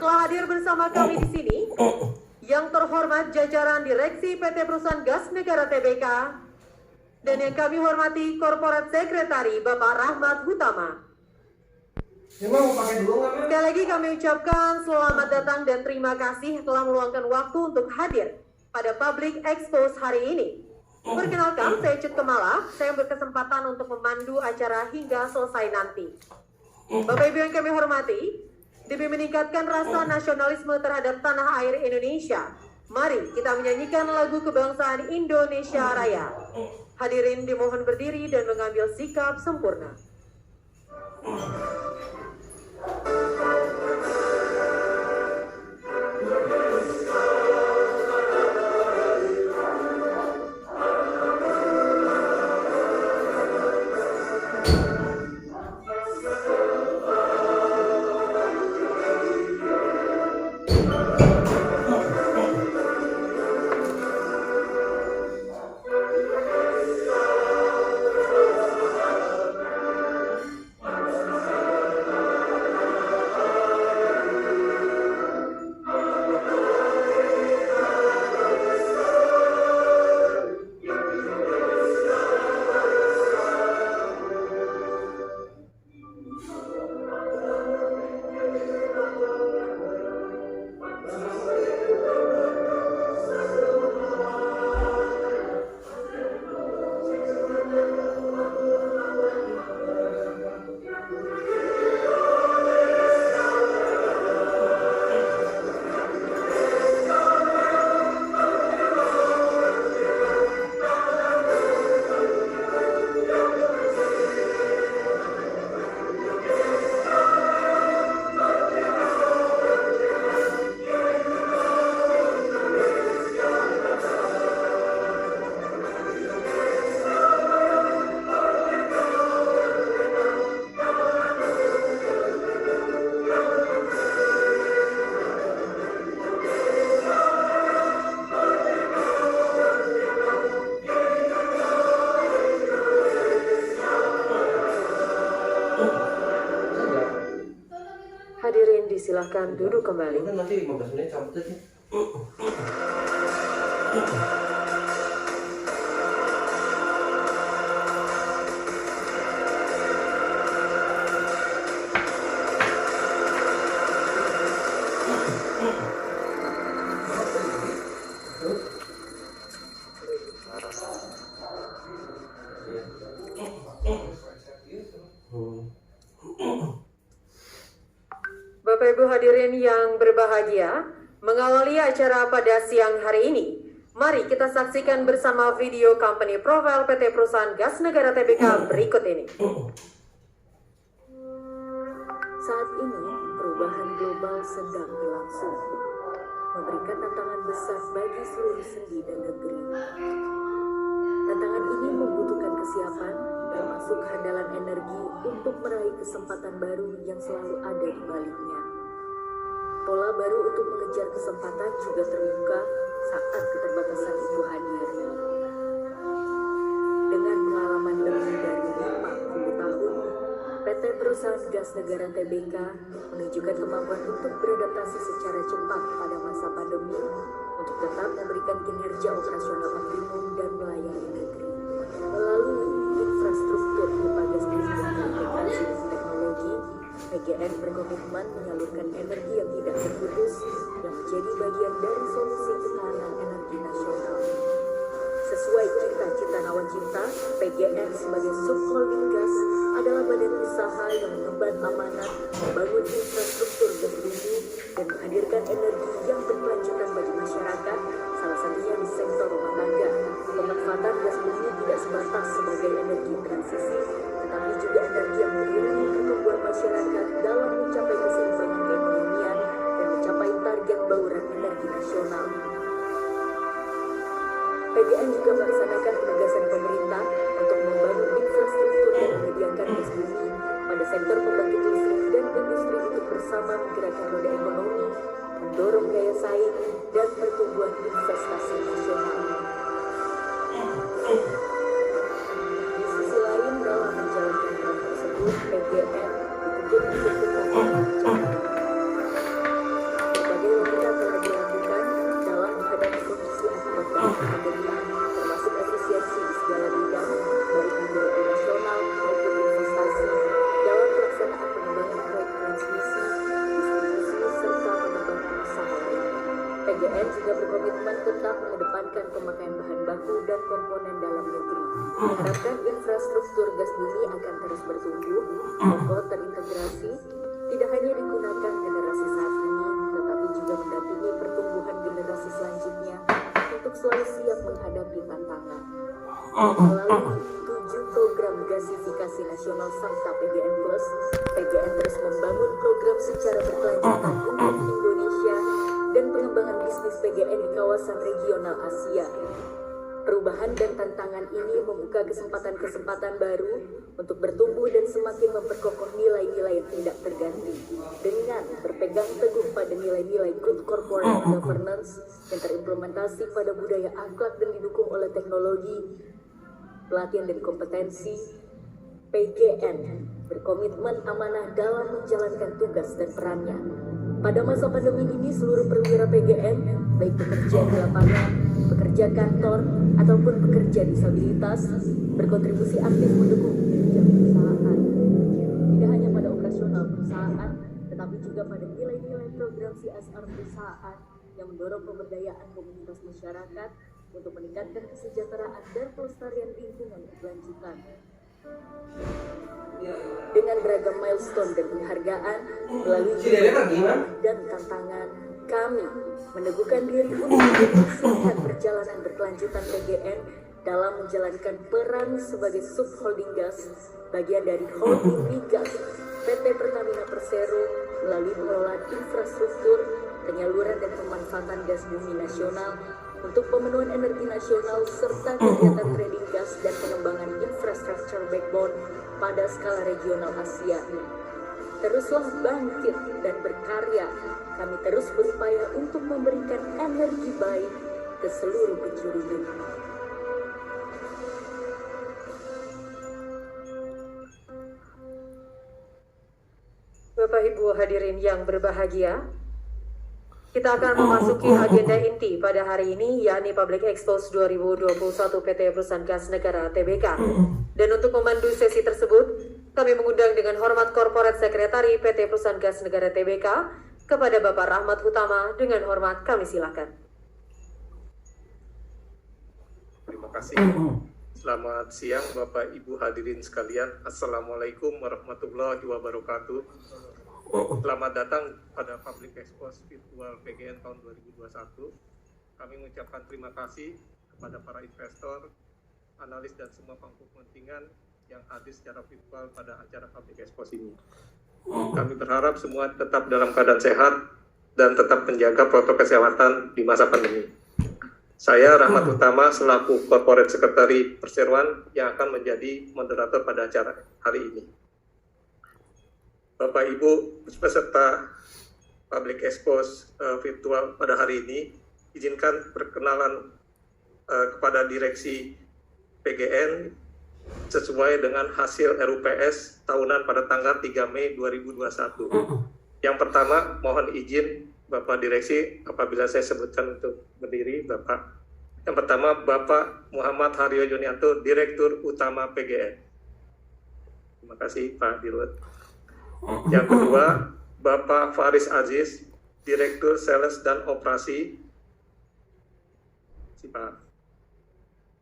telah hadir bersama kami di sini yang terhormat jajaran Direksi PT Perusahaan Gas Negara Tbk dan yang kami hormati Korporat Sekretari Bapak Rahmat Hutama. Sekali lagi kami ucapkan selamat datang dan terima kasih telah meluangkan waktu untuk hadir pada Public Expose hari ini. Perkenalkan, saya Cut Kemala, saya berkesempatan untuk memandu acara hingga selesai nanti. Bapak Ibu yang kami hormati, demi meningkatkan rasa nasionalisme terhadap tanah air Indonesia, mari kita menyanyikan lagu kebangsaan Indonesia Raya. Hadirin dimohon berdiri dan mengambil sikap sempurna. Hadirin disilahkan duduk kembali. Nanti 15 menit cabut aja. Bapak Ibu hadirin yang berbahagia, mengawali acara pada siang hari ini, mari kita saksikan bersama video company profile PT Perusahaan Gas Negara Tbk berikut ini. Saat ini, perubahan global sedang berlangsung, memberikan tantangan besar bagi seluruh sendi dan negeri. Tantangan ini membutuhkan kesiapan, termasuk handalan energi untuk meraih kesempatan baru yang selalu ada di baliknya. Pola baru untuk mengejar kesempatan juga terbuka saat keterbatasan itu hadir. Dengan pengalaman lebih dari 50 tahun, PT Perusahaan Gas Negara Tbk menunjukkan kemampuan untuk beradaptasi secara cepat pada masa pandemi untuk tetap memberikan kinerja operasional optimum dan melayani negeri. Melalui infrastruktur pipa gas bumi integrasi dengan teknologi, PGN berkomitmen menyalurkan energi yang tidak terputus yang menjadi bagian dari solusi ketahanan energi nasional. Sesuai cita-cita Nawacita, PGN sebagai subholding gas adalah badan usaha yang mengemban amanat membangun infrastruktur gas bumi dan menghadirkan energi yang berkelanjutan bagi masyarakat, salah satunya di sektor rumah tangga. Pemanfaatan gas bumi tidak sebatas sebagai energi transisi, tetapi juga energi yang mengiringi pertumbuhan masyarakat dalam mencapai keseimbangan keekonomian dan mencapai target bauran energi nasional. PGN juga melaksanakan penugasan pemerintah untuk membangun infrastruktur dan menyediakan gas bumi pada sektor pembangkit listrik dan industri untuk bersama menggerakkan roda ekonomi, mendorong daya saing dan pertumbuhan investasi nasional. Di sisi lain, dalam menjalankan peran tersebut, PGN dituntut untuk tetap berbicara. PGN juga berkomitmen tetap mengedepankan pemakaian bahan baku dan komponen dalam negeri. Diharapkan infrastruktur gas bumi akan terus bertumbuh, kokoh terintegrasi, tidak hanya digunakan generasi saat ini, tetapi juga mendampingi pertumbuhan generasi selanjutnya untuk selalu siap menghadapi tantangan. Melalui 7 program gasifikasi nasional serta PGN Plus, PGN terus membangun program secara berkelanjutan untuk Indonesia dan pengembangan bisnis PGN di kawasan regional Asia. Perubahan dan tantangan ini membuka kesempatan-kesempatan baru untuk bertumbuh dan semakin memperkokoh nilai-nilai yang tidak terganti dengan berpegang teguh pada nilai-nilai good corporate governance yang terimplementasi pada budaya akhlak dan didukung oleh teknologi, pelatihan dan kompetensi. PGN berkomitmen amanah dalam menjalankan tugas dan perannya. Pada masa pandemi ini, seluruh perwira PGN, baik pekerja di lapangan, pekerja kantor, ataupun pekerja disabilitas, berkontribusi aktif mendukung kinerja perusahaan. Tidak hanya pada operasional perusahaan, tetapi juga pada nilai-nilai program CSR perusahaan yang mendorong pemberdayaan komunitas masyarakat untuk meningkatkan kesejahteraan dan pelestarian lingkungan berkelanjutan. Dengan beragam milestone dan penghargaan melalui dan tantangan, kami meneguhkan diri untuk mempersiapkan perjalanan berkelanjutan PGN dalam menjalankan peran sebagai subholding gas bagian dari holding migas PT Pertamina Persero melalui pengelolaan infrastruktur, penyaluran dan pemanfaatan gas bumi nasional untuk pemenuhan energi nasional serta kegiatan trading gas dan pengembangan infrastruktur backbone pada skala regional Asia. Teruslah bangkit dan berkarya. Kami terus berupaya untuk memberikan energi baik ke seluruh penjuru bumi. Bapak Ibu hadirin yang berbahagia, kita akan memasuki agenda inti pada hari ini, yakni Public Expose 2021 PT Perusahaan Gas Negara Tbk. Dan untuk memandu sesi tersebut, kami mengundang dengan hormat Corporate Secretary PT Perusahaan Gas Negara Tbk kepada Bapak Rahmat Utama. Dengan hormat kami silakan. Terima kasih. Selamat siang Bapak Ibu hadirin sekalian. Assalamualaikum warahmatullahi wabarakatuh. Selamat datang pada Public Expose Virtual PGN tahun 2021. Kami mengucapkan terima kasih kepada para investor, analis dan semua pangku kepentingan yang hadir secara virtual pada acara Public Expose ini. Kami berharap semua tetap dalam keadaan sehat dan tetap menjaga protokol kesehatan di masa pandemi. Saya Rahmat Utama selaku Corporate Secretary Perseroan yang akan menjadi moderator pada acara hari ini. Bapak Ibu peserta Public Expose virtual pada hari ini, izinkan perkenalan kepada Direksi PGN sesuai dengan hasil RUPS tahunan pada tanggal 3 Mei 2021. Yang pertama, mohon izin Bapak Direksi apabila saya sebutkan untuk berdiri, Bapak. Yang pertama, Bapak Muhammad Haryo Junianto, Direktur Utama PGN. Terima kasih Pak Dirut. Yang kedua, Bapak Faris Aziz, Direktur Sales dan Operasi. Pak.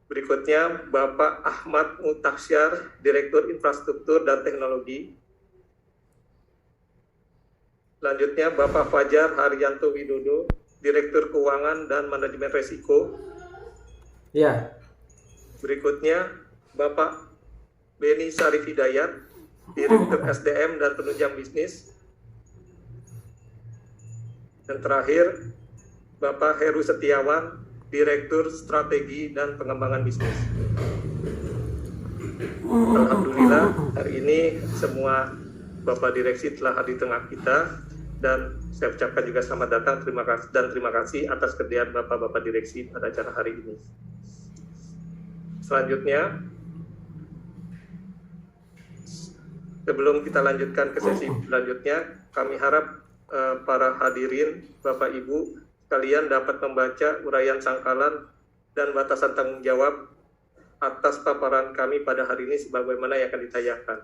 Berikutnya, Bapak Ahmad Mutasyar, Direktur Infrastruktur dan Teknologi. Selanjutnya, Bapak Fajar Haryanto Widodo, Direktur Keuangan dan Manajemen Resiko. Ya. Berikutnya, Bapak Beni Sarif Hidayat, Direktur SDM dan Penunjang Bisnis. Dan terakhir, Bapak Heru Setiawan, Direktur Strategi dan Pengembangan Bisnis. Alhamdulillah, hari ini semua Bapak Direksi telah hadir di tengah kita, dan saya ucapkan juga selamat datang, terima kasih atas kehadiran Bapak-Bapak Direksi pada acara hari ini. Selanjutnya, sebelum kita lanjutkan ke sesi selanjutnya, kami harap para hadirin, Bapak Ibu sekalian dapat membaca uraian sangkalan dan batasan tanggung jawab atas paparan kami pada hari ini sebagaimana yang akan ditayangkan.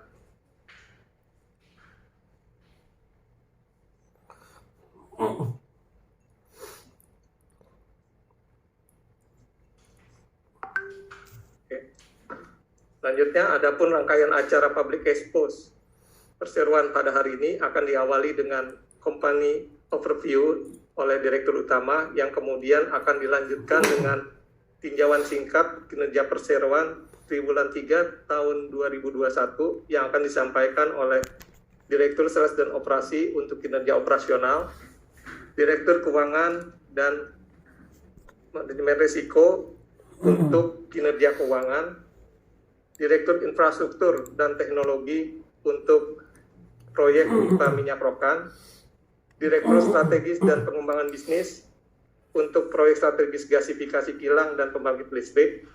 Selanjutnya, adapun rangkaian acara public expose perseroan pada hari ini akan diawali dengan company overview oleh Direktur Utama yang kemudian akan dilanjutkan dengan tinjauan singkat kinerja perseroan triwulan 3 tahun 2021 yang akan disampaikan oleh Direktur Sales dan Operasi untuk kinerja operasional, Direktur Keuangan dan Manajemen Risiko untuk kinerja keuangan, Direktur Infrastruktur dan Teknologi untuk proyek pipa minyak rokan, Direktur Strategis dan Pengembangan Bisnis untuk proyek strategis gasifikasi kilang dan pembangkit listrik,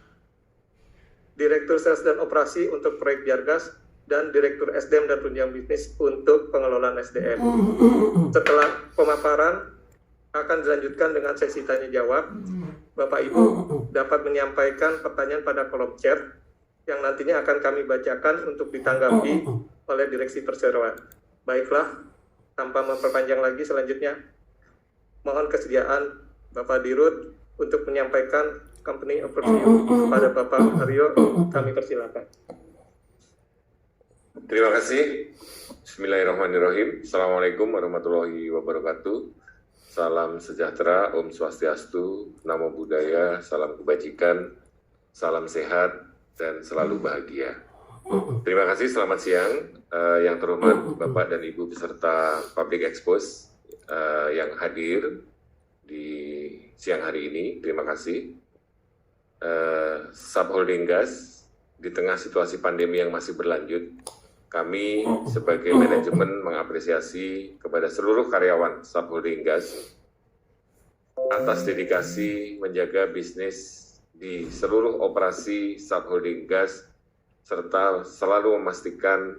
Direktur Sales dan Operasi untuk proyek Jargas, dan Direktur SDM dan Tunjangan Bisnis untuk pengelolaan SDM. Setelah pemaparan akan dilanjutkan dengan sesi tanya jawab. Bapak Ibu dapat menyampaikan pertanyaan pada kolom chat yang nantinya akan kami bacakan untuk ditanggapi oleh Direksi Perseroan. Baiklah, tanpa memperpanjang lagi, selanjutnya mohon kesediaan Bapak Dirut untuk menyampaikan company overview kepada Bapak Aryo. Kami persilakan. Terima kasih. Bismillahirrahmanirrahim. Assalamualaikum warahmatullahi wabarakatuh. Salam sejahtera, Om Swastiastu, Namo Buddhaya, salam kebajikan, salam sehat, dan selalu bahagia. Terima kasih, selamat siang. Yang terhormat Bapak dan Ibu peserta Public Expose yang hadir di siang hari ini, terima kasih. Subholding Gas, di tengah situasi pandemi yang masih berlanjut, kami sebagai manajemen mengapresiasi kepada seluruh karyawan Subholding Gas atas dedikasi menjaga bisnis di seluruh operasi Subholding Gas serta selalu memastikan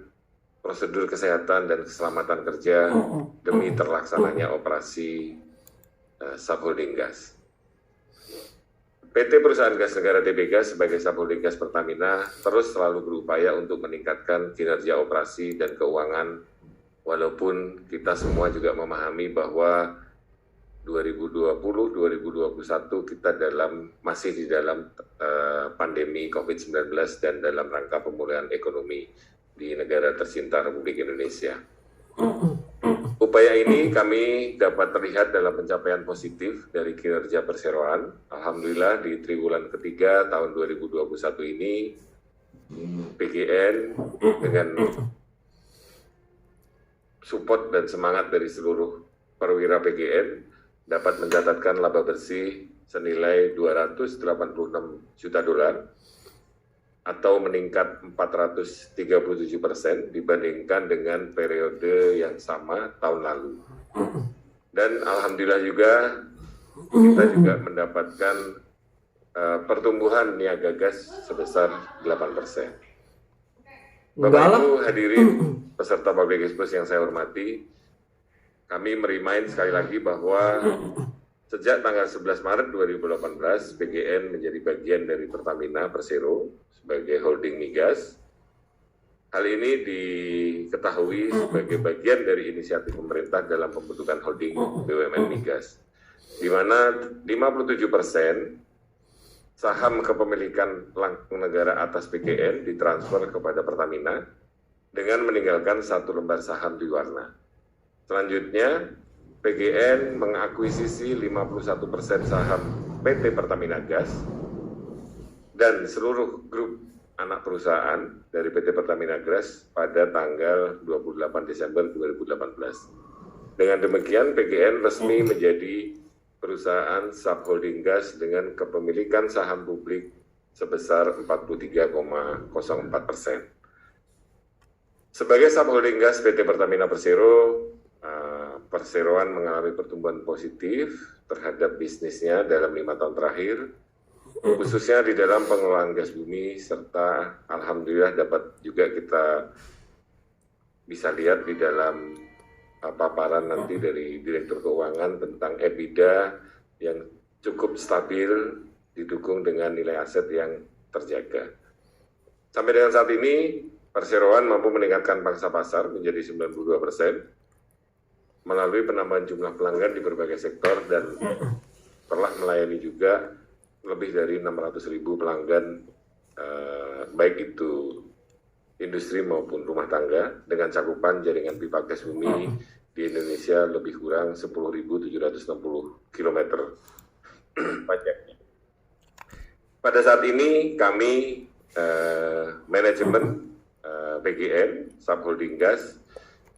prosedur kesehatan dan keselamatan kerja demi terlaksananya operasi Subholding Gas. PT Perusahaan Gas Negara Tbk sebagai Subholding Gas Pertamina terus selalu berupaya untuk meningkatkan kinerja operasi dan keuangan, walaupun kita semua juga memahami bahwa 2020-2021 kita masih di dalam pandemi COVID-19 dan dalam rangka pemulihan ekonomi di negara tercinta Republik Indonesia. Upaya ini kami dapat terlihat dalam pencapaian positif dari kinerja perseroan. Alhamdulillah di triwulan ketiga tahun 2021 ini PGN dengan support dan semangat dari seluruh perwira PGN dapat mencatatkan laba bersih senilai 286 juta dolar atau meningkat 437% dibandingkan dengan periode yang sama tahun lalu. Dan alhamdulillah juga kita juga mendapatkan pertumbuhan niaga gas sebesar 8%. Bapak Ibu hadirin peserta Public Expose yang saya hormati, kami merimain sekali lagi bahwa sejak tanggal 11 Maret 2018, PGN menjadi bagian dari Pertamina Persero sebagai holding migas. Hal ini diketahui sebagai bagian dari inisiatif pemerintah dalam pembentukan holding BUMN migas, di mana 57% saham kepemilikan langsung negara atas PGN ditransfer kepada Pertamina dengan meninggalkan 1 lembar saham di Warna. Selanjutnya, PGN mengakuisisi 51% saham PT Pertamina Gas dan seluruh grup anak perusahaan dari PT Pertamina Gas pada tanggal 28 Desember 2018. Dengan demikian, PGN resmi menjadi perusahaan subholding gas dengan kepemilikan saham publik sebesar 43,04%. Sebagai subholding gas PT Pertamina Persero, perseroan mengalami pertumbuhan positif terhadap bisnisnya dalam 5 tahun terakhir, khususnya di dalam pengelolaan gas bumi, serta alhamdulillah dapat juga kita bisa lihat di dalam paparan nanti dari Direktur Keuangan tentang EBITDA yang cukup stabil didukung dengan nilai aset yang terjaga. Sampai dengan saat ini, perseroan mampu meningkatkan pangsa pasar menjadi 92%, melalui penambahan jumlah pelanggan di berbagai sektor dan telah melayani juga lebih dari 600.000 pelanggan baik itu industri maupun rumah tangga dengan cakupan jaringan pipa gas bumi di Indonesia lebih kurang 10.760 km panjangnya. Pada saat ini kami manajemen PGN Subholding Gas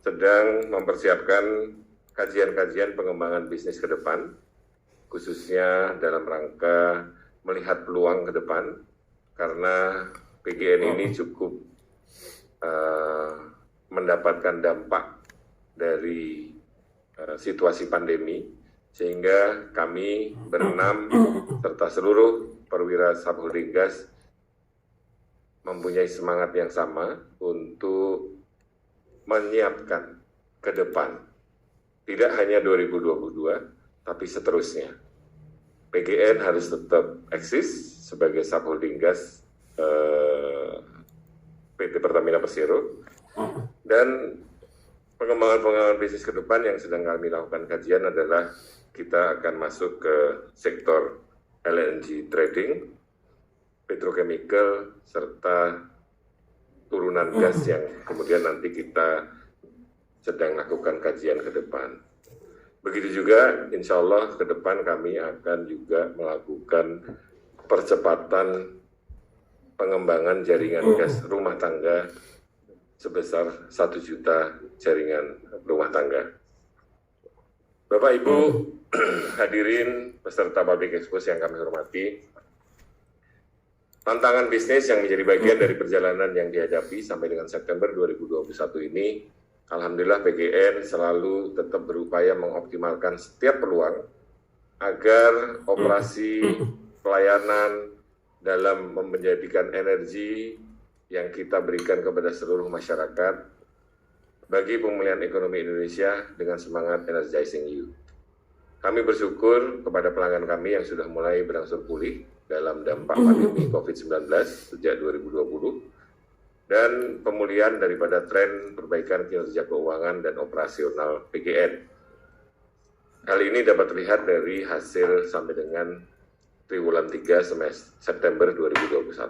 sedang mempersiapkan kajian-kajian pengembangan bisnis ke depan, khususnya dalam rangka melihat peluang ke depan, karena PGN ini cukup mendapatkan dampak dari situasi pandemi, sehingga kami berenam serta seluruh perwira Subholding Gas mempunyai semangat yang sama untuk menyiapkan ke depan, tidak hanya 2022, tapi seterusnya. PGN harus tetap eksis sebagai Subholding Gas PT Pertamina Persero, dan pengembangan bisnis ke depan yang sedang kami lakukan kajian adalah kita akan masuk ke sektor LNG trading, petrochemical, serta turunan gas yang kemudian nanti kita sedang lakukan kajian ke depan. Begitu juga insya Allah ke depan kami akan juga melakukan percepatan pengembangan jaringan gas rumah tangga sebesar 1 juta jaringan rumah tangga. Bapak Ibu hadirin peserta Public Expose yang kami hormati, tantangan bisnis yang menjadi bagian dari perjalanan yang dihadapi sampai dengan September 2021 ini, alhamdulillah PGN selalu tetap berupaya mengoptimalkan setiap peluang agar operasi pelayanan dalam menjadikan energi yang kita berikan kepada seluruh masyarakat bagi pemulihan ekonomi Indonesia dengan semangat energizing you. Kami bersyukur kepada pelanggan kami yang sudah mulai berangsur pulih dalam dampak pandemi COVID-19 sejak 2020 dan pemulihan daripada tren perbaikan kinerja keuangan dan operasional PGN. Hal ini dapat terlihat dari hasil sampai dengan triwulan 3 September 2021.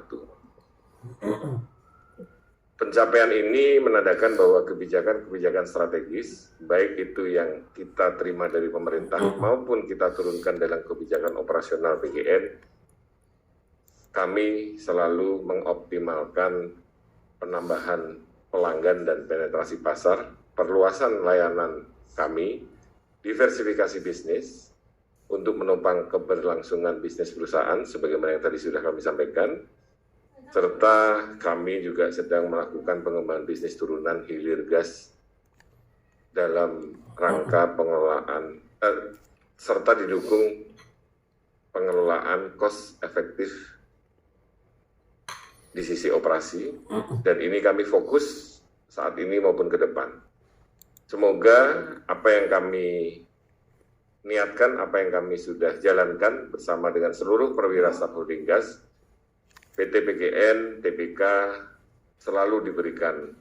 Pencapaian ini menandakan bahwa kebijakan-kebijakan strategis, baik itu yang kita terima dari pemerintah maupun kita turunkan dalam kebijakan operasional PGN, kami selalu mengoptimalkan penambahan pelanggan dan penetrasi pasar, perluasan layanan kami, diversifikasi bisnis untuk menopang keberlangsungan bisnis perusahaan sebagaimana yang tadi sudah kami sampaikan, serta kami juga sedang melakukan pengembangan bisnis turunan hilir gas dalam rangka pengelolaan serta didukung pengelolaan cost efektif di sisi operasi, dan ini kami fokus saat ini maupun ke depan. Semoga apa yang kami niatkan, apa yang kami sudah jalankan bersama dengan seluruh perwira Subholding Gas, PT PGN, TBK selalu diberikan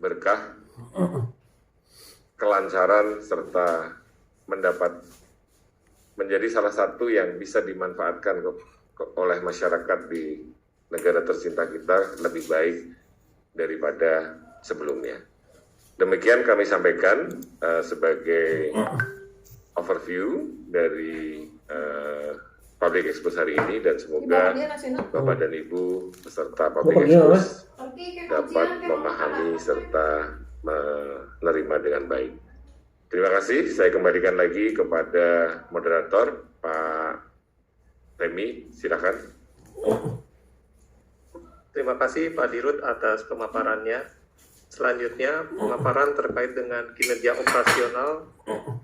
berkah, kelancaran, serta menjadi salah satu yang bisa dimanfaatkan oleh masyarakat di negara tercinta kita lebih baik daripada sebelumnya. Demikian kami sampaikan sebagai overview dari Public Expose hari ini, dan semoga Bapak dan Ibu peserta Public Expose dapat memahami serta menerima dengan baik. Terima kasih, saya kembalikan lagi kepada moderator Pak Remi, silakan. Terima kasih Pak Dirut atas pemaparannya. Selanjutnya, pemaparan terkait dengan kinerja operasional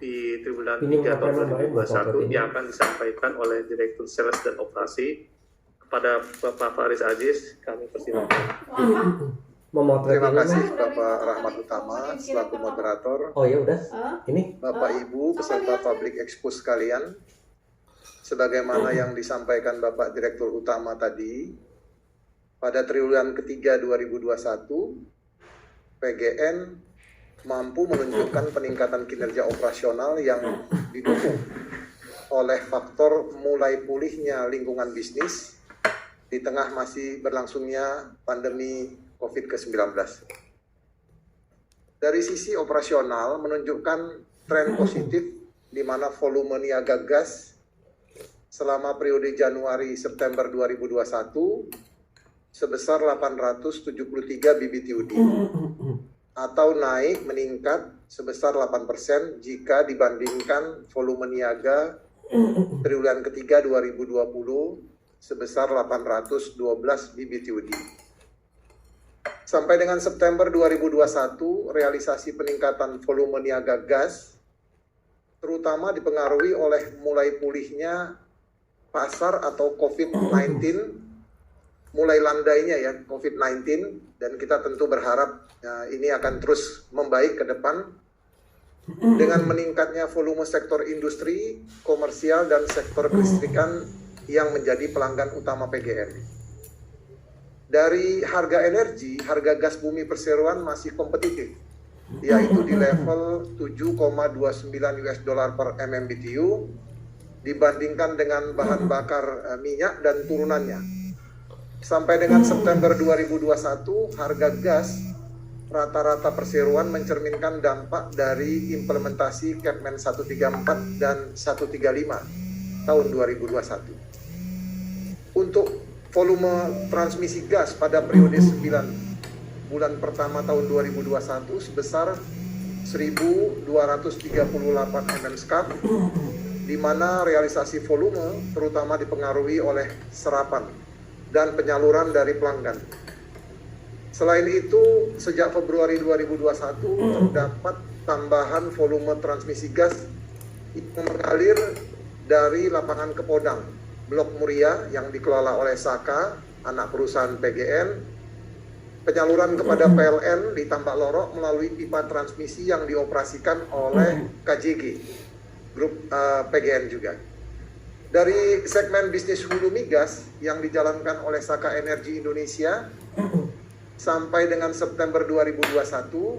di triwulan 3 tahun 2021 yang akan disampaikan oleh Direktur Sales dan Operasi kepada Bapak Faris Aziz. Kami persilakan. Terima kasih Bapak Rahmat Utama selaku moderator. Oh ya udah. Ini Bapak Ibu peserta Public Expose sekalian, sebagaimana yang disampaikan Bapak Direktur Utama tadi, pada triwulan ketiga 2021 PGN mampu menunjukkan peningkatan kinerja operasional yang didukung oleh faktor mulai pulihnya lingkungan bisnis, di tengah masih berlangsungnya pandemi COVID-19. Dari sisi operasional menunjukkan tren positif di mana volume niaga gas selama periode Januari-September 2021 sebesar 873 BBTUD atau naik meningkat sebesar 8% jika dibandingkan volume niaga triwulan ketiga 2020 sebesar 812 BBTUD. Sampai dengan September 2021, realisasi peningkatan volume niaga gas terutama dipengaruhi oleh mulai pulihnya pasar atau COVID-19, mulai landainya ya COVID-19, dan kita tentu berharap ini akan terus membaik ke depan dengan meningkatnya volume sektor industri, komersial, dan sektor kelistrikan yang menjadi pelanggan utama PGN. Dari harga energi, harga gas bumi perseroan masih kompetitif, yaitu di level 7,29 US dollar per MMBTU dibandingkan dengan bahan bakar minyak dan turunannya. Sampai dengan September 2021, harga gas rata-rata perseroan mencerminkan dampak dari implementasi Kepmen 134 dan 135 tahun 2021. Untuk volume transmisi gas pada periode 9 bulan pertama tahun 2021 sebesar 1.238 MMscfd, di mana realisasi volume terutama dipengaruhi oleh serapan dan penyaluran dari pelanggan. Selain itu, sejak Februari 2021 terdapat tambahan volume transmisi gas yang mengalir dari lapangan Kepodang, Blok Muria yang dikelola oleh Saka, anak perusahaan PGN, penyaluran kepada PLN di Tambak Lorok melalui pipa transmisi yang dioperasikan oleh KJG, grup PGN juga. Dari segmen bisnis hulu migas yang dijalankan oleh Saka Energi Indonesia sampai dengan September 2021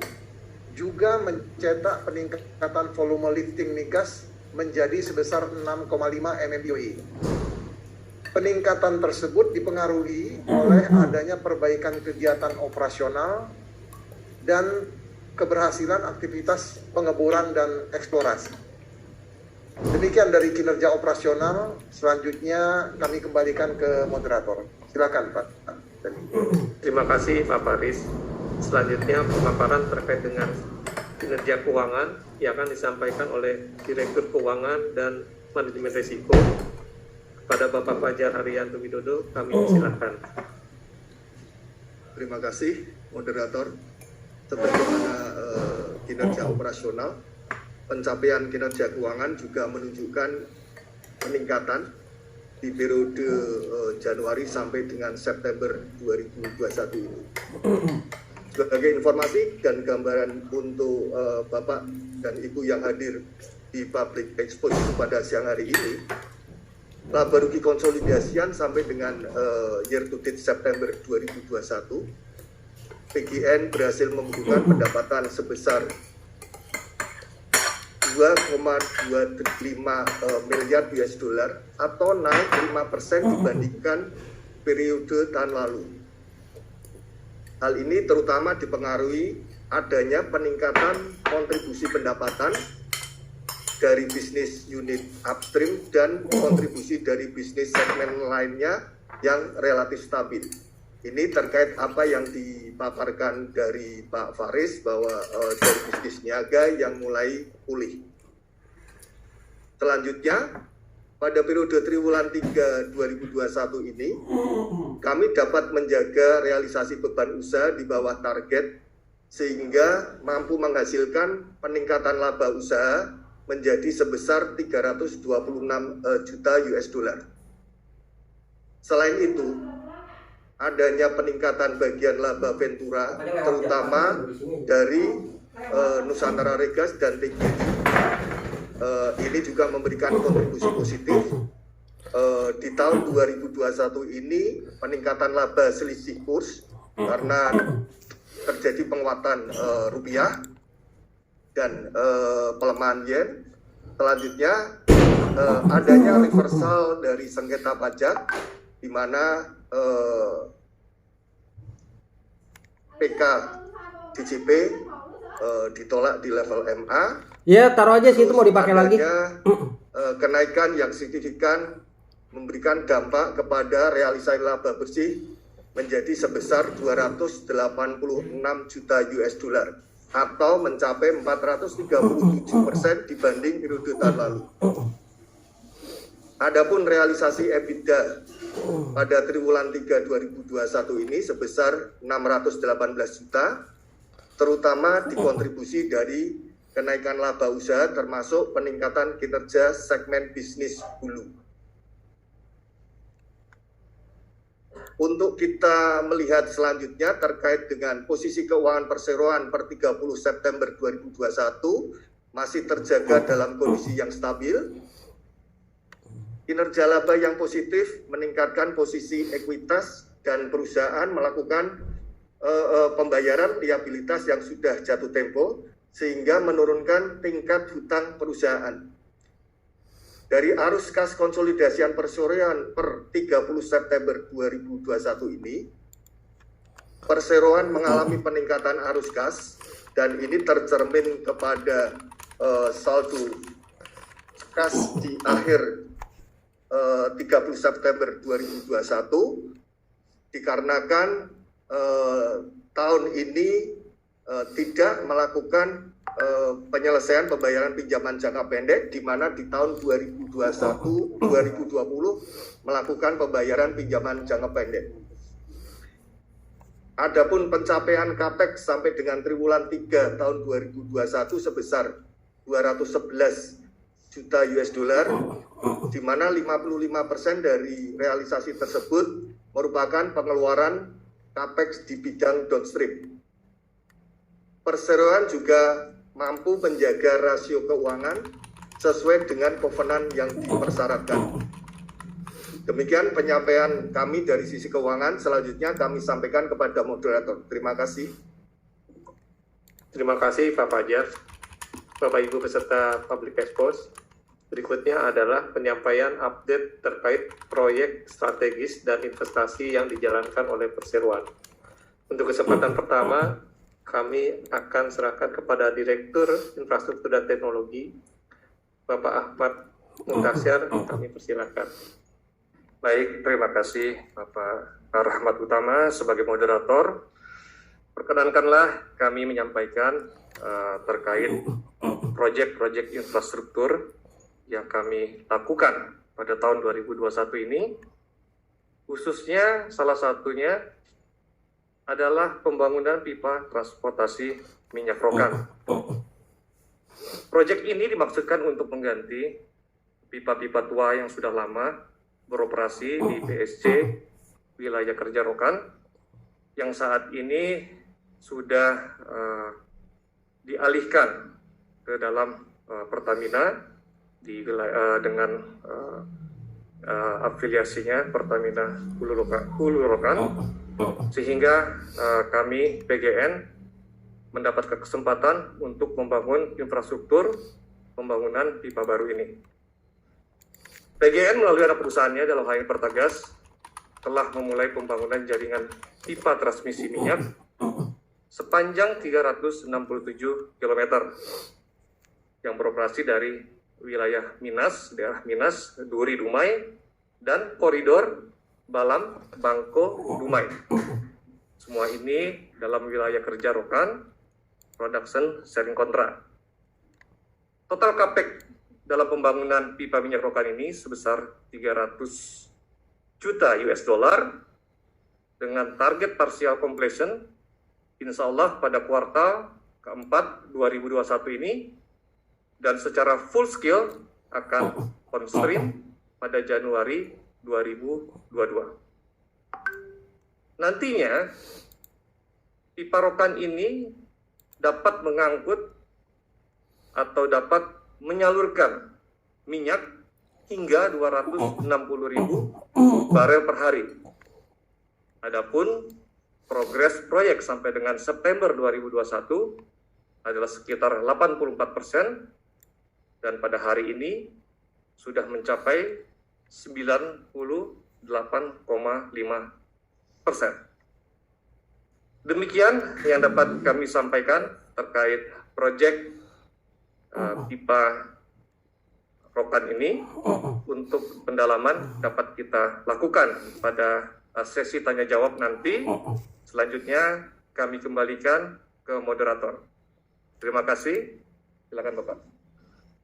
juga mencetak peningkatan volume lifting migas menjadi sebesar 6,5 MMBOE. Peningkatan tersebut dipengaruhi oleh adanya perbaikan kegiatan operasional dan keberhasilan aktivitas pengeboran dan eksplorasi. Demikian dari kinerja operasional. Selanjutnya kami kembalikan ke moderator. Silakan Pak. Terima kasih Pak Faris. Selanjutnya pemaparan terkait dengan kinerja keuangan yang akan disampaikan oleh Direktur Keuangan dan Manajemen Risiko kepada Bapak Fajar Haryanto Widodo. Kami silakan. Terima kasih moderator. Sebagaimana kinerja operasional, pencapaian kinerja keuangan juga menunjukkan peningkatan di periode Januari sampai dengan September 2021 ini. Sebagai informasi dan gambaran untuk Bapak dan Ibu yang hadir di Public Expo pada siang hari ini, laba rugi konsolidasian sampai dengan year to date September 2021, PGN berhasil membukukan pendapatan sebesar 2,25 miliar US dollar atau naik 5% dibandingkan periode tahun lalu. Hal ini terutama dipengaruhi adanya peningkatan kontribusi pendapatan dari bisnis unit upstream dan kontribusi dari bisnis segmen lainnya yang relatif stabil. Ini terkait apa yang dipaparkan dari Pak Faris bahwa dari bisnis niaga yang mulai pulih. Selanjutnya, pada periode triwulan 3 2021 ini, kami dapat menjaga realisasi beban usaha di bawah target sehingga mampu menghasilkan peningkatan laba usaha menjadi sebesar 326 juta US dollar. Selain itu, adanya peningkatan bagian laba Ventura terutama dari Nusantara Regas dan TGI. Ini juga memberikan kontribusi positif. Di tahun 2021 ini peningkatan laba selisih kurs karena terjadi penguatan rupiah dan pelemahan yen. Selanjutnya adanya reversal dari sengketa pajak di mana PK DJP ditolak di level MA. Ya, taruh aja sih, itu mau dipakai lagi. Kenaikan yang signifikan memberikan dampak kepada realisasi laba bersih menjadi sebesar 286 juta US dollar atau mencapai 437% dibanding periode tahun lalu. Adapun realisasi EBITDA pada triwulan 3 2021 ini sebesar 618 juta, terutama dikontribusi dari kenaikan laba usaha termasuk peningkatan kinerja segmen bisnis hulu. Untuk kita melihat selanjutnya terkait dengan posisi keuangan perseroan per 30 September 2021 masih terjaga dalam kondisi yang stabil. Kinerja laba yang positif meningkatkan posisi ekuitas dan perusahaan melakukan pembayaran liabilitas yang sudah jatuh tempo sehingga menurunkan tingkat hutang perusahaan. Dari arus kas konsolidasian perseroan per 30 September 2021 ini, perseroan mengalami peningkatan arus kas dan ini tercermin kepada saldo kas di akhir 30 September 2021 dikarenakan tahun ini tidak melakukan penyelesaian pembayaran pinjaman jangka pendek, di mana di tahun 2021-2020 melakukan pembayaran pinjaman jangka pendek. Adapun pencapaian CAPEX sampai dengan triwulan 3 tahun 2021 sebesar 211 juta US dollar, di mana 55% dari realisasi tersebut merupakan pengeluaran CAPEX di bidang downstream. Perseroan juga mampu menjaga rasio keuangan sesuai dengan kovenan yang dipersyaratkan. Demikian penyampaian kami dari sisi keuangan. Selanjutnya kami sampaikan kepada moderator. Terima kasih. Terima kasih Pak Fajar. Bapak Ibu peserta Public Expose. Berikutnya adalah penyampaian update terkait proyek strategis dan investasi yang dijalankan oleh perseroan. Untuk kesempatan pertama, kami akan serahkan kepada Direktur Infrastruktur dan Teknologi, Bapak Ahmad Muntasyar. Kami persilakan. Baik, terima kasih Bapak Rahmat Utama sebagai moderator. Perkenankanlah kami menyampaikan terkait proyek-proyek infrastruktur yang kami lakukan pada tahun 2021 ini, khususnya salah satunya adalah pembangunan pipa transportasi minyak rokan. Proyek ini dimaksudkan untuk mengganti pipa-pipa tua yang sudah lama beroperasi di PSC wilayah kerja rokan yang saat ini sudah dialihkan ke dalam Pertamina di dengan afiliasinya Pertamina Hulu Rokan, sehingga kami PGN mendapat kesempatan untuk membangun infrastruktur pembangunan pipa baru ini. PGN melalui anak perusahaannya dalam hal ini Pertagas telah memulai pembangunan jaringan pipa transmisi minyak sepanjang 367 km yang beroperasi dari wilayah Minas, daerah Minas, Duri Dumai, dan koridor Balam, Bangko, Dumai. Semua ini dalam wilayah kerja Rokan, Production Sharing Contract. Total CAPEX dalam pembangunan pipa minyak Rokan ini sebesar 300 juta US dollar dengan target partial completion insya Allah pada kuartal keempat 2021 ini, dan secara full scale akan on stream pada Januari 2022. Nantinya pipa Rokan ini dapat mengangkut atau dapat menyalurkan minyak hingga 260.000 barel per hari. Adapun progres proyek sampai dengan September 2021 adalah sekitar 84%, dan pada hari ini sudah mencapai 98,5%. Demikian yang dapat kami sampaikan terkait proyek pipa Rokan ini. Untuk pendalaman dapat kita lakukan pada sesi tanya jawab nanti. Selanjutnya kami kembalikan ke moderator. Terima kasih. Silakan Bapak.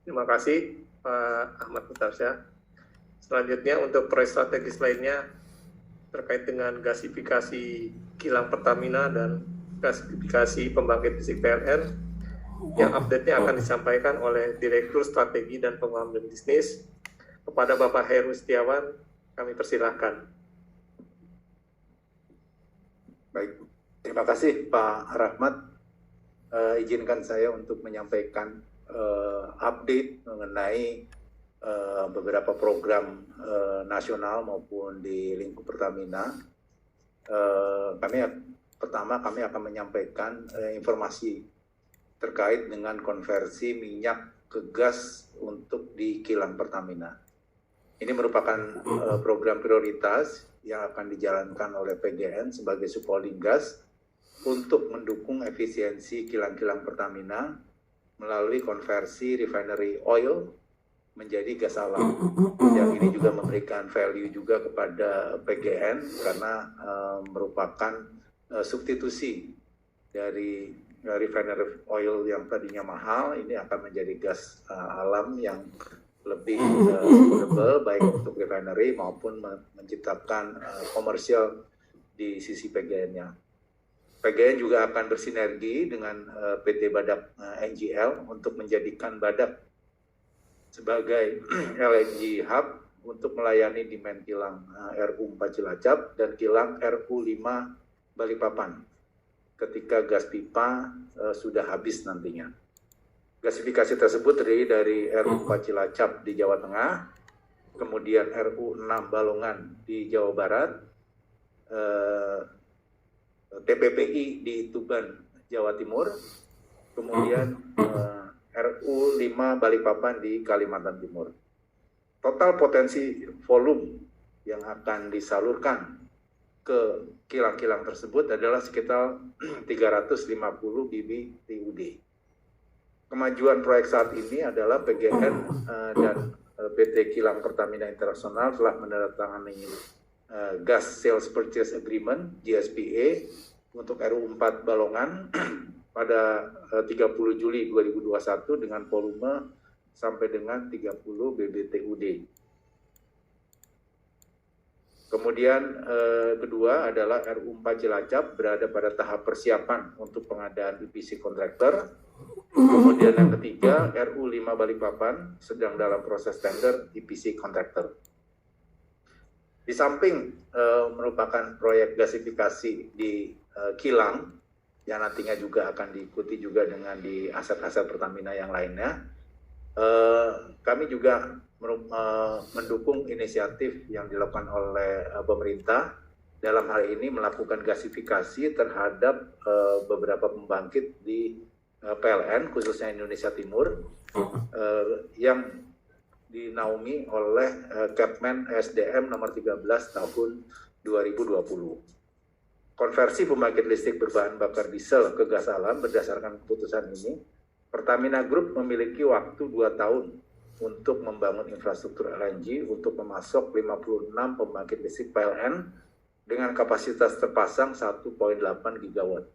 Terima kasih Pak Ahmad Mutarsya. Selanjutnya untuk proyek strategis lainnya terkait dengan gasifikasi kilang Pertamina dan gasifikasi pembangkit listrik PLN, yang update-nya akan disampaikan oleh Direktur Strategi dan Pengembangan Bisnis kepada Bapak Heru Setiawan. Kami persilahkan. Baik, terima kasih Pak Rahmat. Izinkan saya untuk menyampaikan update mengenai beberapa program nasional maupun di lingkup Pertamina. Pertama kami akan menyampaikan informasi terkait dengan konversi minyak ke gas untuk di kilang Pertamina. Ini merupakan program prioritas yang akan dijalankan oleh PGN sebagai supporting gas untuk mendukung efisiensi kilang-kilang Pertamina melalui konversi refinery oil menjadi gas alam. Yang ini juga memberikan value juga kepada PGN karena merupakan substitusi dari refinery oil yang tadinya mahal, ini akan menjadi gas alam yang lebih affordable baik untuk refinery maupun menciptakan komersial di sisi PGN-nya. PGN juga akan bersinergi dengan PT Badak NGL untuk menjadikan Badak sebagai LNG hub untuk melayani demand kilang RU 4 Cilacap dan kilang RU 5 Balikpapan ketika gas pipa sudah habis nantinya. Gasifikasi tersebut terdiri dari RU 4 Cilacap di Jawa Tengah, kemudian RU 6 Balongan di Jawa Barat, TPPI di Tuban, Jawa Timur, kemudian RU 5 Balikpapan di Kalimantan Timur. Total potensi volume yang akan disalurkan ke kilang-kilang tersebut adalah sekitar 350 BBTUD. Kemajuan proyek saat ini adalah PGN dan PT Kilang Pertamina Internasional telah menandatangani Gas Sales Purchase Agreement GSPA untuk RU 4 Balongan pada 30 Juli 2021 dengan volume sampai dengan 30 BBTUD. Kemudian kedua adalah RU 4 Cilacap berada pada tahap persiapan untuk pengadaan EPC kontraktor. Kemudian yang ketiga, RU 5 Balikpapan sedang dalam proses tender EPC kontraktor. Di samping merupakan proyek gasifikasi di kilang, yang nantinya juga akan diikuti juga dengan di aset-aset Pertamina yang lainnya, kami juga mendukung inisiatif yang dilakukan oleh pemerintah dalam hal ini melakukan gasifikasi terhadap beberapa pembangkit di PLN khususnya Indonesia Timur yang dinaungi oleh Kepmen SDM nomor 13 tahun 2020. Konversi pembangkit listrik berbahan bakar diesel ke gas alam berdasarkan keputusan ini, Pertamina Group memiliki waktu 2 tahun untuk membangun infrastruktur LNG untuk memasok 56 pembangkit listrik PLN dengan kapasitas terpasang 1,8 gigawatt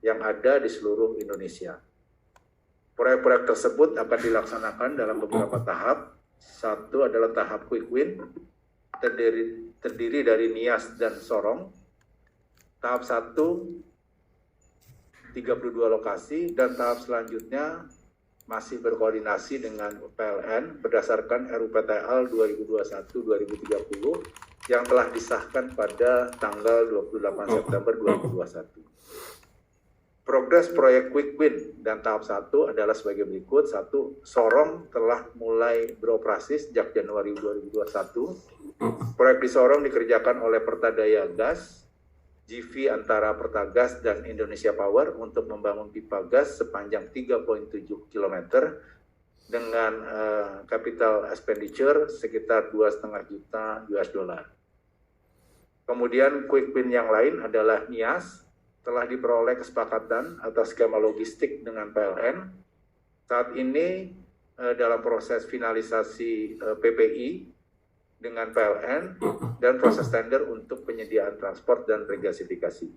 yang ada di seluruh Indonesia. Proyek-proyek tersebut akan dilaksanakan dalam beberapa tahap. Satu adalah tahap quick win, terdiri dari Nias dan Sorong. Tahap 1, 32 lokasi, dan tahap selanjutnya masih berkoordinasi dengan PLN berdasarkan RUPTL 2021-2030 yang telah disahkan pada tanggal 28 September 2021. Progres proyek Quick Win dan tahap 1 adalah sebagai berikut. 1. Sorong telah mulai beroperasi sejak Januari 2021. Proyek di Sorong dikerjakan oleh Pertadaya Gas, JV antara Pertagas dan Indonesia Power untuk membangun pipa gas sepanjang 3,7 km dengan capital expenditure sekitar 2,5 juta US dollar. Kemudian quick win yang lain adalah NIAS, telah diperoleh kesepakatan atas skema logistik dengan PLN. Saat ini dalam proses finalisasi PPI dengan PLN dan proses tender untuk penyediaan transport dan regasifikasi.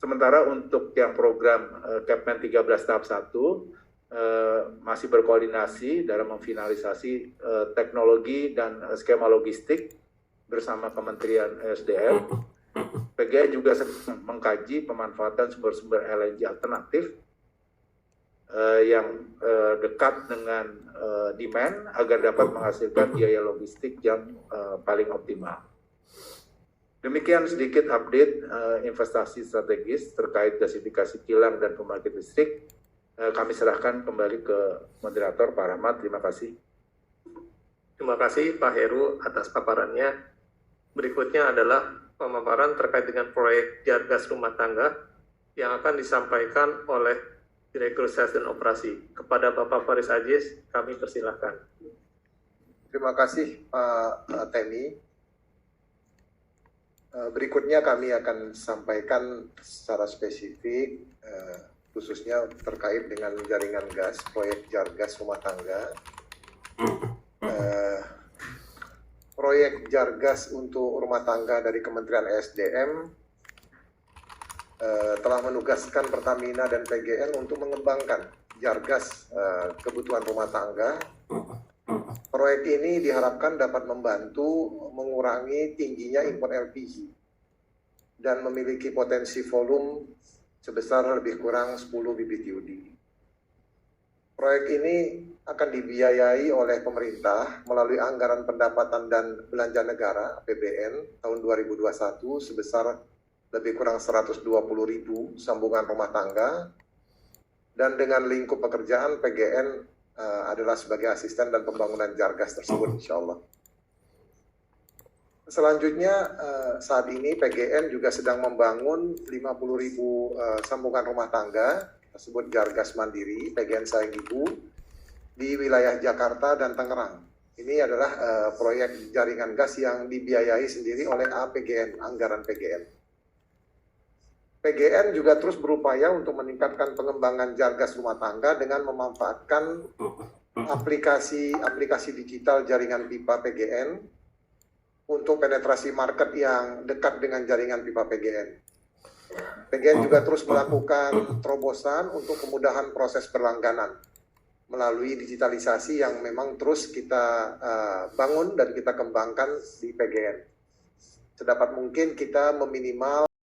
Sementara untuk yang program Kepmen 13 tahap 1 masih berkoordinasi dalam memfinalisasi teknologi dan skema logistik bersama Kementerian ESDM. PGN juga sedang mengkaji pemanfaatan sumber-sumber LNG alternatif yang dekat dengan demand agar dapat menghasilkan biaya logistik yang paling optimal. Demikian sedikit update investasi strategis terkait gasifikasi kilang dan pembangkit listrik. Kami serahkan kembali ke moderator Pak Rahmat. Terima kasih. Terima kasih Pak Heru atas paparannya. Berikutnya adalah pemaparan terkait dengan proyek Jargas rumah tangga yang akan disampaikan oleh Direktur Sales dan Operasi. Kepada Bapak Faris Ajis, kami persilahkan. Terima kasih Pak Temi. Berikutnya kami akan sampaikan secara spesifik khususnya terkait dengan jaringan gas, proyek Jargas rumah tangga. Proyek Jargas untuk rumah tangga dari Kementerian ESDM telah menugaskan Pertamina dan PGN untuk mengembangkan Jargas kebutuhan rumah tangga. Proyek ini diharapkan dapat membantu mengurangi tingginya impor LPG dan memiliki potensi volume sebesar lebih kurang 10 BBTUD. Proyek ini akan dibiayai oleh pemerintah melalui anggaran pendapatan dan belanja negara (APBN) tahun 2021 sebesar lebih kurang 120.000 sambungan rumah tangga, dan dengan lingkup pekerjaan PGN adalah sebagai asisten dan pembangunan Jargas tersebut, insya Allah. Selanjutnya, saat ini PGN juga sedang membangun 50.000 sambungan rumah tangga tersebut Jargas Mandiri, PGN Sayang Ibu, di wilayah Jakarta dan Tangerang. Ini adalah proyek jaringan gas yang dibiayai sendiri oleh APGN, anggaran PGN. PGN juga terus berupaya untuk meningkatkan pengembangan Jargas rumah tangga dengan memanfaatkan aplikasi digital jaringan pipa PGN untuk penetrasi market yang dekat dengan jaringan pipa PGN. PGN juga terus melakukan terobosan untuk kemudahan proses berlangganan melalui digitalisasi yang memang terus kita bangun dan kita kembangkan di PGN. Sedapat mungkin kita meminimal